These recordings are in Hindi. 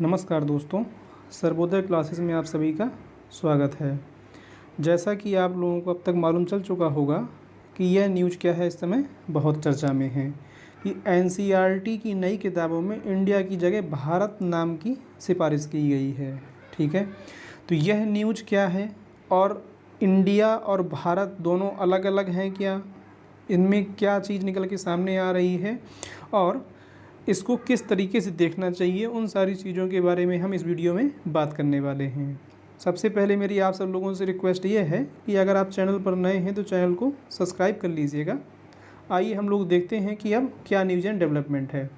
नमस्कार दोस्तों, सर्वोदय क्लासेस में आप सभी का स्वागत है। जैसा कि आप लोगों को अब तक मालूम चल चुका होगा कि यह न्यूज़ क्या है, इस समय बहुत चर्चा में है कि एनसीईआरटी की नई किताबों में इंडिया की जगह भारत नाम की सिफारिश की गई है। ठीक है, तो यह न्यूज़ क्या है और इंडिया और भारत दोनों अलग अलग हैं क्या, इनमें क्या चीज़ निकल के सामने आ रही है और इसको किस तरीके से देखना चाहिए, उन सारी चीज़ों के बारे में हम इस वीडियो में बात करने वाले हैं। सबसे पहले मेरी आप सब लोगों से रिक्वेस्ट ये है कि अगर आप चैनल पर नए हैं तो चैनल को सब्सक्राइब कर लीजिएगा। आइए हम लोग देखते हैं कि अब क्या न्यूज़ एंड डेवलपमेंट है।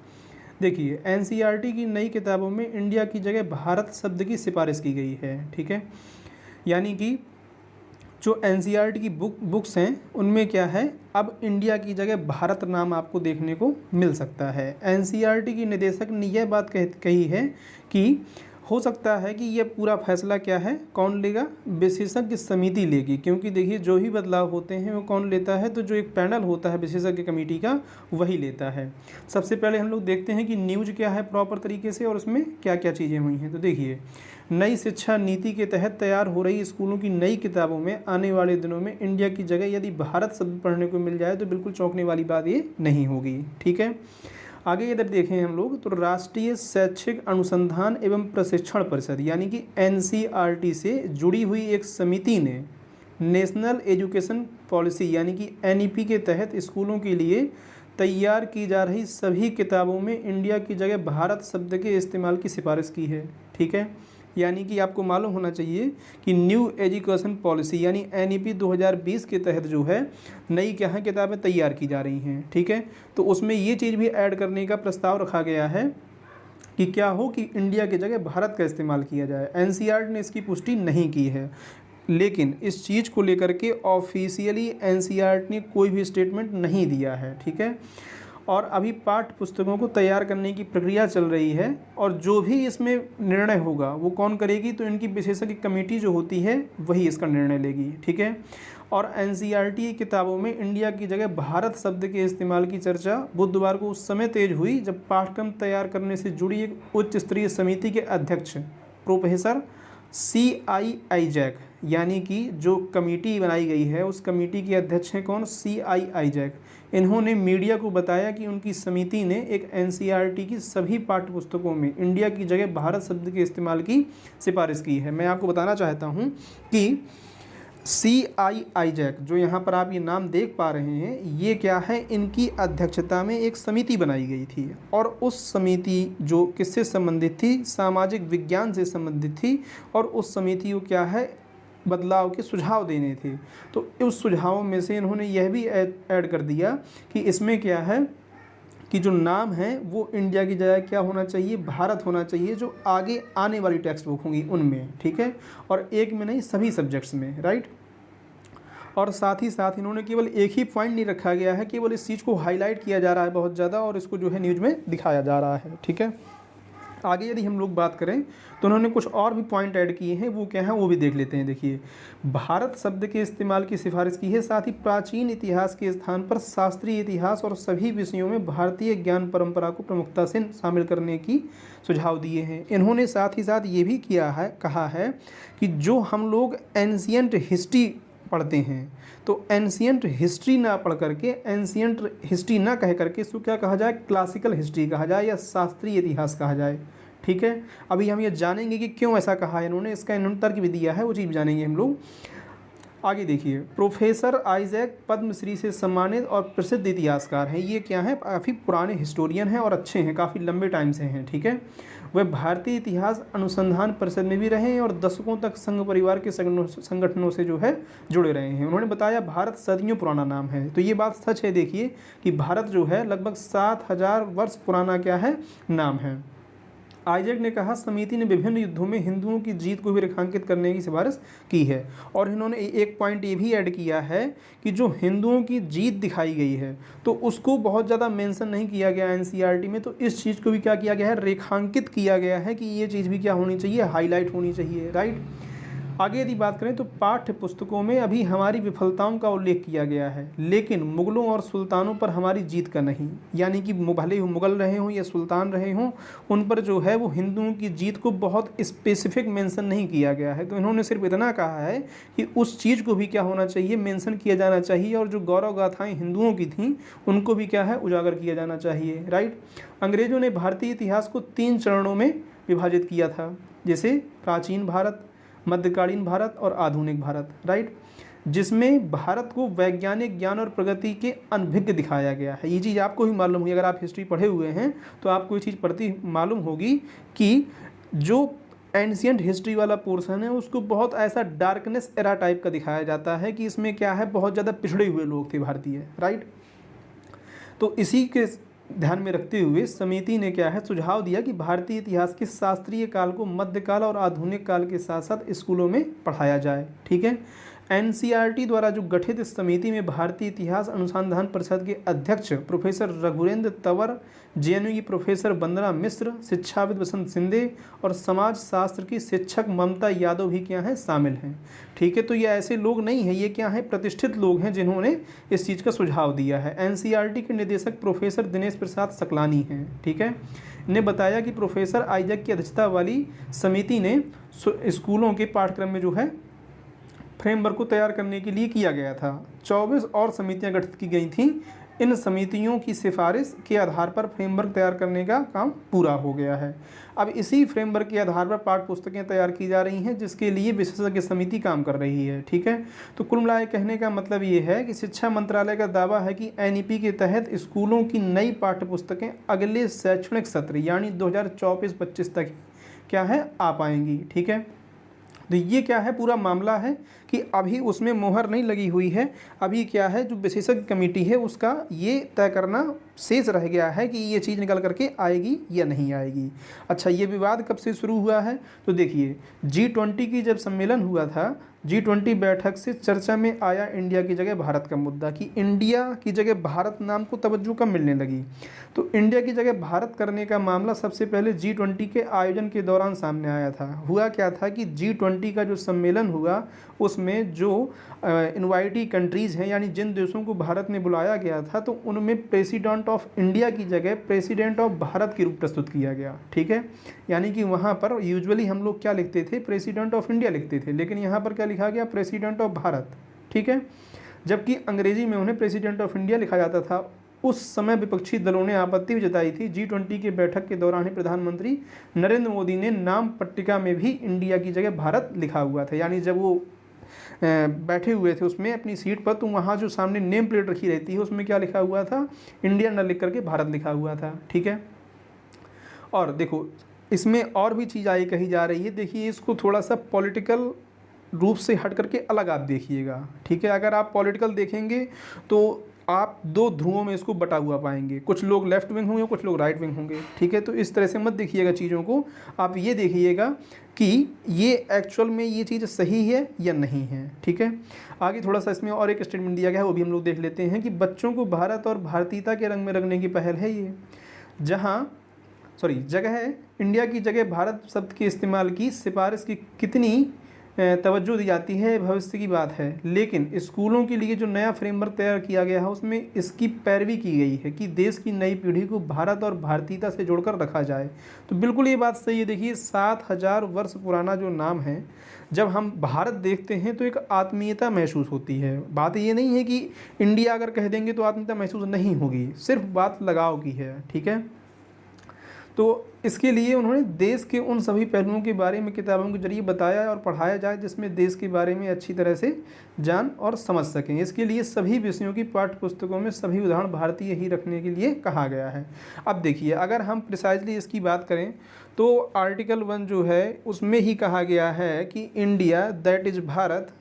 देखिए, एनसीईआरटी की नई किताबों में इंडिया की जगह भारत शब्द की सिफारिश की गई है। ठीक है, यानी कि जो एनसीईआरटी की बुक्स हैं उनमें क्या है, अब इंडिया की जगह भारत नाम आपको देखने को मिल सकता है। एनसीईआरटी की निदेशक ने यह बात कही है कि हो सकता है कि यह पूरा फैसला क्या है, कौन लेगा, विशेषज्ञ समिति लेगी। क्योंकि देखिए, जो ही बदलाव होते हैं वो कौन लेता है, तो जो एक पैनल होता है विशेषज्ञ कमेटी का, वही लेता है। सबसे पहले हम लोग देखते हैं कि न्यूज़ क्या है प्रॉपर तरीके से और उसमें क्या क्या चीज़ें हुई हैं। तो देखिए, नई शिक्षा नीति के तहत तैयार हो रही स्कूलों की नई किताबों में आने वाले दिनों में इंडिया की जगह यदि भारत शब्द पढ़ने को मिल जाए तो बिल्कुल चौंकने वाली बात ये नहीं होगी। ठीक है, आगे इधर देखें हम लोग तो राष्ट्रीय शैक्षिक अनुसंधान एवं प्रशिक्षण परिषद यानी कि एनसीईआरटी से जुड़ी हुई एक समिति ने नेशनल एजुकेशन पॉलिसी यानी कि एनईपी के तहत स्कूलों के लिए तैयार की जा रही सभी किताबों में इंडिया की जगह भारत शब्द के इस्तेमाल की सिफारिश की है। ठीक है, यानी कि आपको मालूम होना चाहिए कि न्यू एजुकेशन पॉलिसी यानी एनईपी 2020 के तहत जो है नई क्या है किताबें तैयार की जा रही हैं। ठीक है, तो उसमें ये चीज़ भी ऐड करने का प्रस्ताव रखा गया है कि क्या हो कि इंडिया की जगह भारत का इस्तेमाल किया जाए। एनसीईआरटी ने इसकी पुष्टि नहीं की है, लेकिन इस चीज़ को लेकर के ऑफिशियली एनसीईआरटी ने कोई भी स्टेटमेंट नहीं दिया है। ठीक है, और अभी पाठ्य पुस्तकों को तैयार करने की प्रक्रिया चल रही है और जो भी इसमें निर्णय होगा वो कौन करेगी, तो इनकी विशेषज्ञ कमेटी जो होती है वही इसका निर्णय लेगी। ठीक है, और एनसीईआरटी किताबों में इंडिया की जगह भारत शब्द के इस्तेमाल की चर्चा बुधवार को उस समय तेज हुई जब पाठ्यक्रम तैयार करने से जुड़ी एक उच्च स्तरीय समिति के अध्यक्ष प्रोफेसर CI आइजैक यानी कि जो कमेटी बनाई गई है उस कमेटी के अध्यक्ष हैं कौन, CI आइजैक। इन्होंने मीडिया को बताया कि उनकी समिति ने एक एनसीईआरटी की सभी पाठ्य पुस्तकों में इंडिया की जगह भारत शब्द के इस्तेमाल की सिफारिश की है। मैं आपको बताना चाहता हूँ कि CI आइजैक जो यहाँ पर आप ये नाम देख पा रहे हैं, ये क्या है, इनकी अध्यक्षता में एक समिति बनाई गई थी और उस समिति जो किससे संबंधित थी, सामाजिक विज्ञान से संबंधित थी और उस समिति को क्या है, बदलाव के सुझाव देने थे। तो उस सुझावों में से इन्होंने यह भी ऐड कर दिया कि इसमें क्या है कि जो नाम है वो इंडिया की जगह क्या होना चाहिए, भारत होना चाहिए, जो आगे आने वाली टेक्स्ट बुक होंगी उनमें। ठीक है, और एक में नहीं, सभी सब्जेक्ट्स में, राइट। और साथ ही साथ इन्होंने केवल एक ही पॉइंट नहीं रखा गया है, केवल इस चीज़ को हाईलाइट किया जा रहा है बहुत ज़्यादा और इसको जो है न्यूज़ में दिखाया जा रहा है। ठीक है, आगे यदि हम लोग बात करें तो उन्होंने कुछ और भी पॉइंट ऐड किए हैं, वो क्या है वो भी देख लेते हैं। देखिए, भारत शब्द के इस्तेमाल की सिफारिश की है, साथ ही प्राचीन इतिहास के स्थान पर शास्त्रीय इतिहास और सभी विषयों में भारतीय ज्ञान परंपरा को प्रमुखता से शामिल करने की सुझाव दिए हैं। इन्होंने साथ ही साथ ये भी कहा है कि जो हम लोग एंशियंट हिस्ट्री पढ़ते हैं तो एंशियंट हिस्ट्री ना पढ़ करके, एंशियंट हिस्ट्री ना कह करके इसको क्या कहा जाए, क्लासिकल हिस्ट्री कहा जाए या शास्त्रीय इतिहास कहा जाए। ठीक है, अभी हम ये जानेंगे कि क्यों ऐसा कहा है इन्होंने, इसका इन्होंने तर्क भी दिया है, वो चीज़ जानेंगे हम लोग। आगे देखिए, प्रोफेसर आइजैक पद्मश्री से सम्मानित और प्रसिद्ध इतिहासकार हैं। ये क्या है, काफ़ी पुराने हिस्टोरियन हैं और अच्छे हैं, काफ़ी लंबे टाइम से हैं। ठीक है, वह भारतीय इतिहास अनुसंधान परिषद में भी रहे हैं और दशकों तक संघ परिवार के संगठनों से जो है जुड़े रहे हैं। उन्होंने बताया भारत सदियों पुराना नाम है, तो ये बात सच है। देखिए कि भारत जो है लगभग 7000 वर्ष पुराना क्या है, नाम है। आइजैक ने कहा समिति ने विभिन्न युद्धों में हिंदुओं की जीत को भी रेखांकित करने की सिफारिश की है और इन्होंने एक पॉइंट ये भी ऐड किया है कि जो हिंदुओं की जीत दिखाई गई है तो उसको बहुत ज़्यादा मेंशन नहीं किया गया एनसीईआरटी में, तो इस चीज़ को भी क्या किया गया है, रेखांकित किया गया है कि ये चीज़ भी क्या होनी चाहिए, हाईलाइट होनी चाहिए, राइट। आगे यदि बात करें तो पाठ्य पुस्तकों में अभी हमारी विफलताओं का उल्लेख किया गया है, लेकिन मुग़लों और सुल्तानों पर हमारी जीत का नहीं। यानी कि भले ही मुग़ल रहे हों या सुल्तान रहे हों, उन पर जो है वो हिंदुओं की जीत को बहुत स्पेसिफिक मेंशन नहीं किया गया है। तो इन्होंने सिर्फ इतना कहा है कि उस चीज़ को भी क्या होना चाहिए, मेंशन किया जाना चाहिए, और जो गौरव गाथाएँ हिंदुओं की थीं उनको भी क्या है, उजागर किया जाना चाहिए। राइट। अंग्रेज़ों ने भारतीय इतिहास को 3 चरणों में विभाजित किया था, जैसे प्राचीन भारत, मध्यकालीन भारत और आधुनिक भारत। राइट। जिसमें भारत को वैज्ञानिक ज्ञान और प्रगति के अनभिज्ञ दिखाया गया है। ये चीज़ आपको ही मालूम होगी, अगर आप हिस्ट्री पढ़े हुए हैं तो आपको ये चीज़ पढ़ती मालूम होगी कि जो एंशियंट हिस्ट्री वाला पोर्शन है उसको बहुत ऐसा डार्कनेस एरा टाइप का दिखाया जाता है कि इसमें क्या है, बहुत ज़्यादा पिछड़े हुए लोग थे भारतीय। राइट। तो इसी के ध्यान में रखते हुए समिति ने क्या है, सुझाव दिया कि भारतीय इतिहास के शास्त्रीय काल को मध्यकाल और आधुनिक काल के साथ साथ स्कूलों में पढ़ाया जाए। ठीक है। एनसीईआरटी द्वारा जो गठित इस समिति में भारतीय इतिहास अनुसंधान परिषद के अध्यक्ष प्रोफेसर रघुरेंद्र तंवर, जेएनयू की प्रोफेसर वंदना मिश्र, शिक्षाविद बसंत सिंधे और समाज शास्त्र की शिक्षक ममता यादव भी क्या हैं, शामिल हैं। ठीक है। तो ये ऐसे लोग नहीं हैं, ये क्या हैं, प्रतिष्ठित लोग हैं जिन्होंने इस चीज़ का सुझाव दिया है। एनसीईआरटी के निदेशक प्रोफेसर दिनेश प्रसाद सकलानी हैं। ठीक है। ने बताया कि प्रोफेसर आइजक की अध्यक्षता वाली समिति ने स्कूलों के पाठ्यक्रम में जो है फ्रेमवर्क को तैयार करने के लिए किया गया था। 24 और समितियां गठित की गई थीं। इन समितियों की सिफारिश के आधार पर फ्रेमवर्क तैयार करने का काम पूरा हो गया है। अब इसी फ्रेमवर्क के आधार पर पाठ्य पुस्तकें तैयार की जा रही हैं, जिसके लिए विशेषज्ञ समिति काम कर रही है। ठीक है। तो कुल मिलाकर कहने का मतलब ये है कि शिक्षा मंत्रालय का दावा है कि एनईपी के तहत स्कूलों की नई पाठ्य पुस्तकें अगले शैक्षणिक सत्र यानी 2024-25 तक क्या है, आ पाएंगी। ठीक है। तो ये क्या है, पूरा मामला है कि अभी उसमें मोहर नहीं लगी हुई है। अभी क्या है, जो विशेषज्ञ कमेटी है उसका ये तय करना शेष रह गया है कि ये चीज़ निकल करके आएगी या नहीं आएगी। अच्छा, ये विवाद कब से शुरू हुआ है, तो देखिए G20 की जब सम्मेलन हुआ था, G20 बैठक से चर्चा में आया इंडिया की जगह भारत का मुद्दा, कि इंडिया की जगह भारत नाम को तवज्जो कम मिलने लगी। तो इंडिया की जगह भारत करने का मामला सबसे पहले G20 के आयोजन के दौरान सामने आया था। हुआ क्या था कि G20 का जो सम्मेलन हुआ उसमें जो इनवाइटी कंट्रीज़ हैं, यानी जिन देशों को भारत ने बुलाया गया था, तो उनमें प्रेसिडेंट ऑफ इंडिया की जगह प्रेसिडेंट ऑफ भारत के रूप प्रस्तुत किया गया। ठीक है। यानी कि वहाँ पर यूजुअली हम लोग क्या लिखते थे, प्रेसिडेंट ऑफ इंडिया लिखते थे, लेकिन यहाँ पर क्या लिखा गया, प्रेसिडेंट ऑफ भारत। ठीक है। जबकि अंग्रेजी में उन्हें प्रेसिडेंट ऑफ इंडिया लिखा जाता था। उस समय विपक्षी दलों ने आपत्ति भी जताई थी। G20 के बैठक के दौरान ही प्रधानमंत्री नरेंद्र मोदी ने नाम पट्टिका में भी इंडिया की जगह भारत लिखा हुआ था। यानी जब वो बैठे हुए थे उसमें अपनी सीट पर, तो वहाँ जो सामने नेम प्लेट रखी रहती है उसमें क्या लिखा हुआ था, इंडिया न लिख करके भारत लिखा हुआ था। ठीक है। और देखो इसमें और भी चीज़ आई कही जा रही है। देखिए इसको थोड़ा सा पॉलिटिकल रूप से हट करके अलग आप देखिएगा। ठीक है। अगर आप पॉलिटिकल देखेंगे तो आप 2 ध्रुवों में इसको बटा हुआ पाएंगे, कुछ लोग लेफ्ट विंग होंगे, कुछ लोग राइट विंग होंगे। ठीक है। तो इस तरह से मत देखिएगा चीज़ों को, आप ये देखिएगा कि ये एक्चुअल में ये चीज़ सही है या नहीं है। ठीक है। आगे थोड़ा सा इसमें और एक स्टेटमेंट दिया गया है, वो भी हम लोग देख लेते हैं कि बच्चों को भारत और भारतीयता के रंग में रंगने की पहल है ये, जगह है इंडिया की जगह भारत शब्द के इस्तेमाल की सिफारिश की कितनी तवज्जो दी जाती है भविष्य की बात है, लेकिन स्कूलों के लिए जो नया फ्रेमवर्क तैयार किया गया है उसमें इसकी पैरवी की गई है कि देश की नई पीढ़ी को भारत और भारतीयता से जोड़कर रखा जाए। तो बिल्कुल ये बात सही है। देखिए 7000 वर्ष पुराना जो नाम है, जब हम भारत देखते हैं तो एक आत्मीयता महसूस होती है। बात ये नहीं है कि इंडिया अगर कह देंगे तो आत्मीयता महसूस नहीं होगी, सिर्फ बात लगाव की है। ठीक है। तो इसके लिए उन्होंने देश के उन सभी पहलुओं के बारे में किताबों के जरिए बताया और पढ़ाया जाए जिसमें देश के बारे में अच्छी तरह से जान और समझ सकें। इसके लिए सभी विषयों की पाठ्य पुस्तकों में सभी उदाहरण भारतीय ही रखने के लिए कहा गया है। अब देखिए अगर हम प्रिसाइजली इसकी बात करें तो आर्टिकल 1 जो है उसमें ही कहा गया है कि इंडिया दैट इज़ भारत,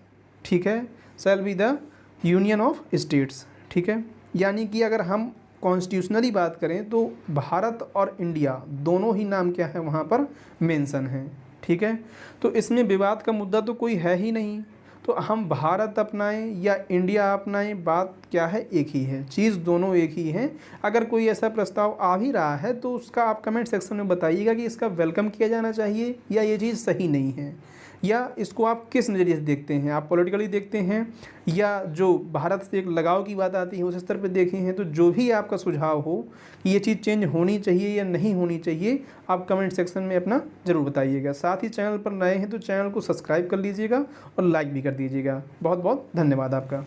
ठीक है, shall be the union of states. ठीक है। यानी कि अगर हम कॉन्स्टिट्यूशनली बात करें तो भारत और इंडिया दोनों ही नाम क्या है वहाँ पर मेंशन है। ठीक है। तो इसमें विवाद का मुद्दा तो कोई है ही नहीं, तो हम भारत अपनाएं या इंडिया अपनाएं, बात क्या है, एक ही है, चीज़ दोनों एक ही है। अगर कोई ऐसा प्रस्ताव आ भी रहा है तो उसका आप कमेंट सेक्शन में बताइएगा कि इसका वेलकम किया जाना चाहिए या ये चीज़ सही नहीं है। या इसको आप किस नज़रिए से देखते हैं? आप पॉलिटिकली देखते हैं या जो भारत से एक लगाव की बात आती है उस स्तर पे देखे हैं? तो जो भी आपका सुझाव हो कि ये चीज़ चेंज होनी चाहिए या नहीं होनी चाहिए, आप कमेंट सेक्शन में अपना ज़रूर बताइएगा। साथ ही चैनल पर नए हैं तो चैनल को सब्सक्राइब कर लीजिएगा और लाइक भी कर दीजिएगा। बहुत बहुत धन्यवाद आपका।